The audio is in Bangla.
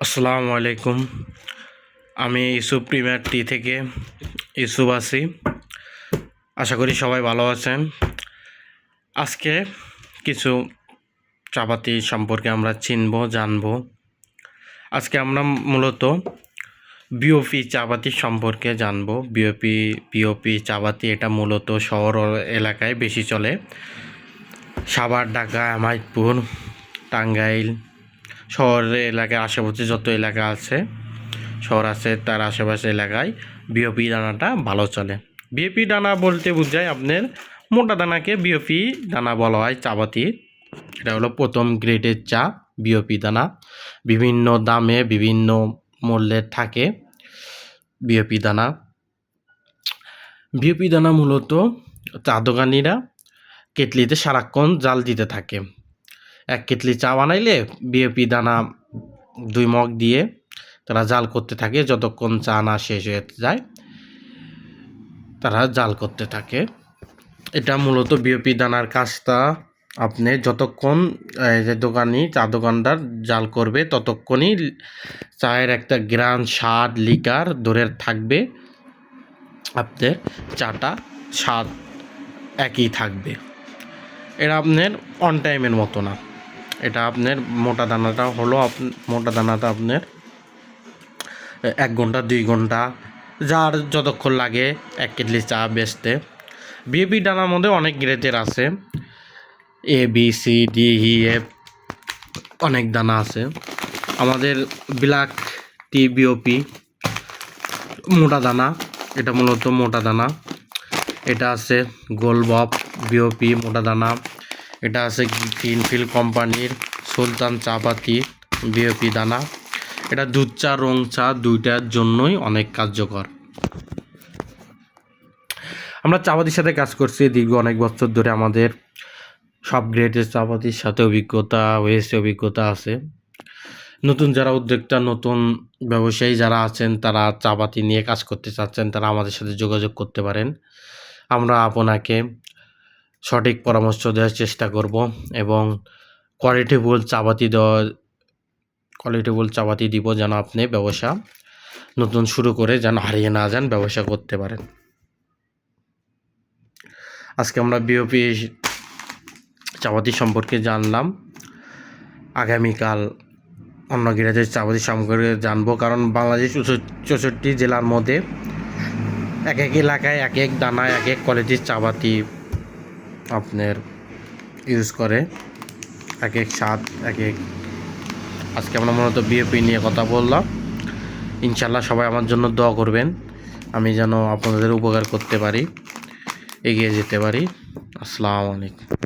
আসসালামু আলাইকুম। আমি ইউসুফ প্রিমিয়ার টি থেকে ইউসুফ আছি। আশা করি সবাই ভালো আছেন। আজকে কিছু চাপাতি সম্পর্কে আমরা জানবো। আজকে আমরা মূলত বিওপি চাপাতি সম্পর্কে জানবো। বিওপি চাপাতি এটা মূলত শহর এলাকায় বেশি চলে। সাভার, ঢাকা, আমাইতপুর, টাঙ্গাইল শহরের এলাকায় আশেপাশে যত এলাকা আছে শহর আছে তার আশেপাশে এলাকায় বিওপি দানাটা ভালো চলে। বিওপি দানা বলতে বোঝায় আপনার মোটা দানাকে বিওপি দানা বলা হয়। চাপাতি এটা হলো প্রথম গ্রেডের চা। বিওপি দানা বিভিন্ন দামে বিভিন্ন মূল্যের থাকে। বিওপি দানা মূলত চা দোকানিরা কেটলিতে সারাক্ষণ জাল দিতে থাকে। এক কেটলি চা বানাইলে বিওপি দানা 2 মগ দিয়ে তারা জাল করতে থাকে। যতক্ষণ চা না শেষ হয়ে যায় তারা জাল করতে থাকে। এটা মূলত বিওপি দানার কাজটা আপনি যতক্ষণ যে চা দোকানদার জাল করবে ততক্ষণই চায়ের একটা গ্রান স্বাদ লিকার ধরে থাকবে। আপনার চাটা স্বাদ একই থাকবে। এটা আপনার অন টাইমের মতো না। এটা আপনার মোটা দানাটা আপনার 1 ঘন্টা 2 ঘন্টা যার যতক্ষণ লাগে 1 কেটলি চা বেচতে। বিওপি দানার মধ্যে অনেক গ্রেডের আছে, ABCDEF অনেক দানা আছে। আমাদের ব্ল্যাক টি বিওপি মোটা দানা, এটা মূলত মোটা দানা। এটা আছে গোলবপ বিওপি মোটা দানা। এটা আছে গ্রিনফিল্ড কোম্পানির সুলতান চাপাতি বিওপি দানা। এটা দুধ চা, রং চা দুইটার জন্যই অনেক কার্যকর। আমরা চাপাতির সাথে কাজ করছি দীর্ঘ অনেক বছর ধরে। আমাদের সব গ্রেডের চাপাতির সাথে অভিজ্ঞতা আছে। নতুন যারা উদ্যোক্তা, নতুন ব্যবসায়ী যারা আছেন, তারা চাপাতি নিয়ে কাজ করতে চাচ্ছেন, তারা আমাদের সাথে যোগাযোগ করতে পারেন। আমরা আপনাকে সঠিক পরামর্শ দেওয়ার চেষ্টা করব এবং কোয়ালিটিফুল চাপাতি দিব, যেন আপনি ব্যবসা নতুন শুরু করে যেন হারিয়ে না যান, ব্যবসা করতে পারেন। আজকে আমরা বিওপি চাপাতি সম্পর্কে জানলাম। আগামীকাল অন্য গ্রেডের চাপাতি সম্পর্কে জানবো, কারণ বাংলাদেশ 64 জেলার মধ্যে এক এক এলাকায় এক এক দানায় এক এক কোয়ালিটির চাপাতি আপনার ইউজ করে, এক এক স্বাদ এক এক। আজকে আমরা মূলত বিওপি নিয়ে কথা বললাম। ইনশাল্লাহ সবাই আমার জন্য দোয়া করবেন, আমি যেন আপনাদের উপকার করতে পারি, এগিয়ে যেতে পারি। আসসালামু আলাইকুম।